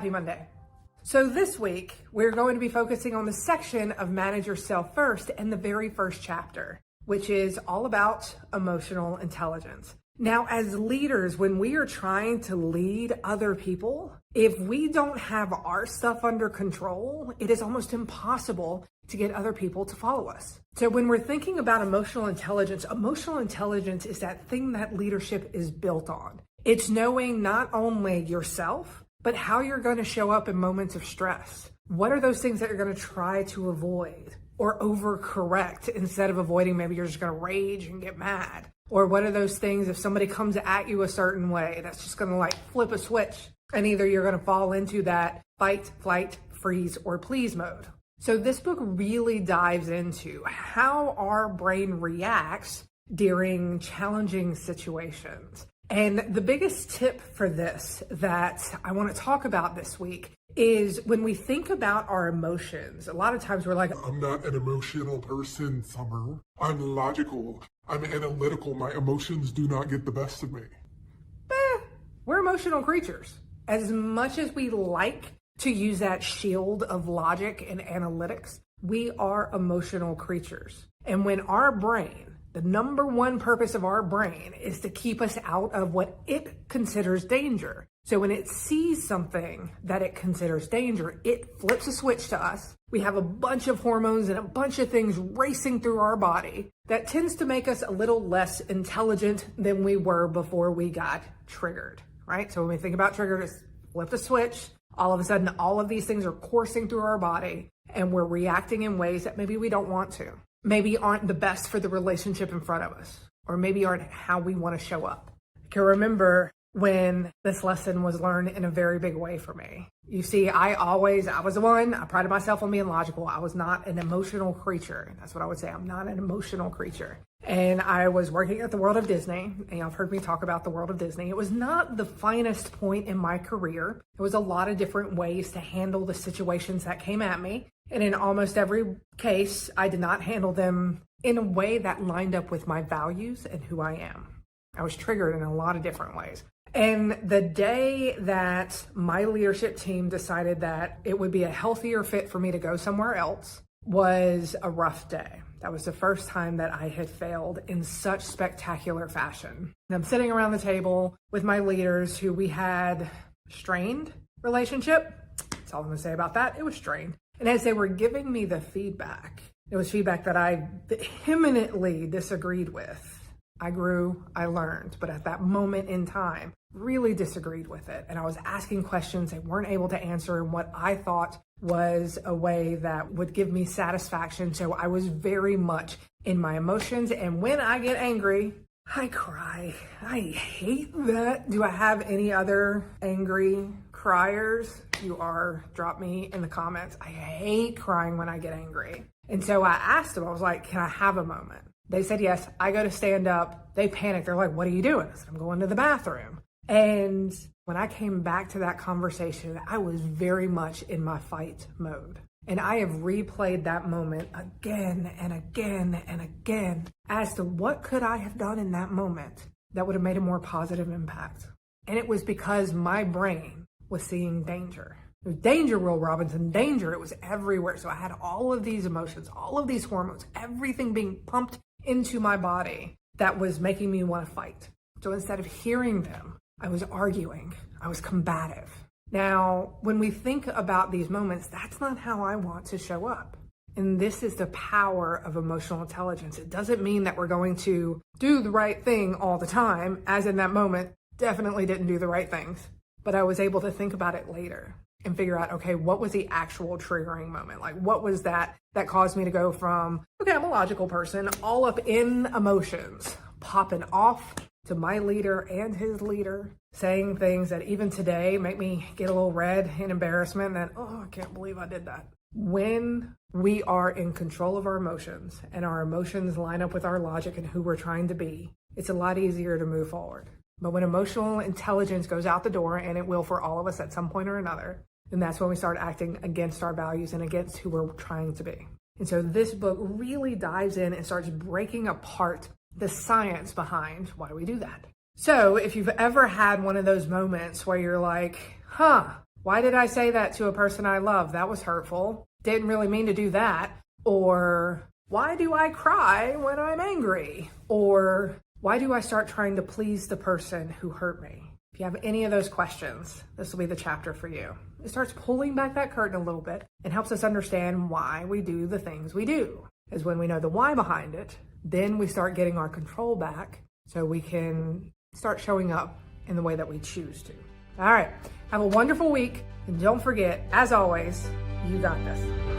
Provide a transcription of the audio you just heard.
Happy Monday. So this week, we're going to be focusing on the section of Manage Yourself First and the very first chapter, which is all about emotional intelligence. Now, as leaders, when we are trying to lead other people, if we don't have our stuff under control, it is almost impossible to get other people to follow us. So when we're thinking about emotional intelligence is that thing that leadership is built on. It's knowing not only yourself, but how you're going to show up in moments of stress. What are those things that you're going to try to avoid or overcorrect instead of avoiding? Maybe you're just going to rage and get mad. Or what are those things if somebody comes at you a certain way that's just going to like flip a switch and either you're going to fall into that fight, flight, freeze, or please mode. So this book really dives into how our brain reacts during challenging situations. And the biggest tip for this that I want to talk about this week is when we think about our emotions, a lot of times we're like, I'm not an emotional person, Summer. I'm logical. I'm analytical. My emotions do not get the best of me. We're emotional creatures. As much as we like to use that shield of logic and analytics, we are emotional creatures. And when our brain, the number one purpose of our brain is to keep us out of what it considers danger. So when it sees something that it considers danger, it flips a switch to us. We have a bunch of hormones and a bunch of things racing through our body that tends to make us a little less intelligent than we were before we got triggered, right? So when we think about trigger, just flip the switch. All of a sudden, all of these things are coursing through our body and we're reacting in ways that maybe we don't want to. Maybe aren't the best for the relationship in front of us, or maybe aren't how we want to show up. I can remember when this lesson was learned in a very big way for me. You see, I was the one, I prided myself on being logical. I was not an emotional creature. That's what I would say. I'm not an emotional creature. And I was working at the World of Disney, and you've heard me talk about the World of Disney. It was not the finest point in my career. There was a lot of different ways to handle the situations that came at me. And in almost every case, I did not handle them in a way that lined up with my values and who I am. I was triggered in a lot of different ways. And the day that my leadership team decided that it would be a healthier fit for me to go somewhere else was a rough day. That was the first time that I had failed in such spectacular fashion. And I'm sitting around the table with my leaders who we had strained relationship. That's all I'm going to say about that. It was strained. And as they were giving me the feedback, it was feedback that I vehemently disagreed with. I grew, I learned, but at that moment in time, really disagreed with it. And I was asking questions they weren't able to answer in what I thought was a way that would give me satisfaction. So I was very much in my emotions. And when I get angry, I cry. I hate that. Do I have any other angry criers? Drop me in the comments. I hate crying when I get angry. And so I asked them, I was like, can I have a moment? They said yes. I go to stand up. They panic. They're like, what are you doing? I said, I'm going to the bathroom. And when I came back to that conversation, I was very much in my fight mode. And I have replayed that moment again and again and again as to what could I have done in that moment that would have made a more positive impact. And it was because my brain was seeing danger. It was danger, Will Robinson, danger. It was everywhere. So I had all of these emotions, all of these hormones, everything being pumped into my body that was making me want to fight. So instead of hearing them, I was arguing. I was combative. Now, when we think about these moments, that's not how I want to show up. And this is the power of emotional intelligence. It doesn't mean that we're going to do the right thing all the time, as in that moment, definitely didn't do the right things. But I was able to think about it later and figure out, okay, what was the actual triggering moment? Like, what was that caused me to go from, okay, I'm a logical person, all up in emotions, popping off to my leader and his leader, saying things that even today make me get a little red in embarrassment that, oh, I can't believe I did that. When we are in control of our emotions and our emotions line up with our logic and who we're trying to be, it's a lot easier to move forward. But when emotional intelligence goes out the door, and it will for all of us at some point or another, then that's when we start acting against our values and against who we're trying to be. And so this book really dives in and starts breaking apart the science behind why do we do that. So if you've ever had one of those moments where you're like, Why did I say that to a person I love? That was hurtful. Didn't really mean to do that. Or why do I cry when I'm angry? Or why do I start trying to please the person who hurt me? If you have any of those questions, this will be the chapter for you. It starts pulling back that curtain a little bit and helps us understand why we do the things we do. Because when we know the why behind it, then we start getting our control back so we can start showing up in the way that we choose to. All right, have a wonderful week. And don't forget, as always, you got this.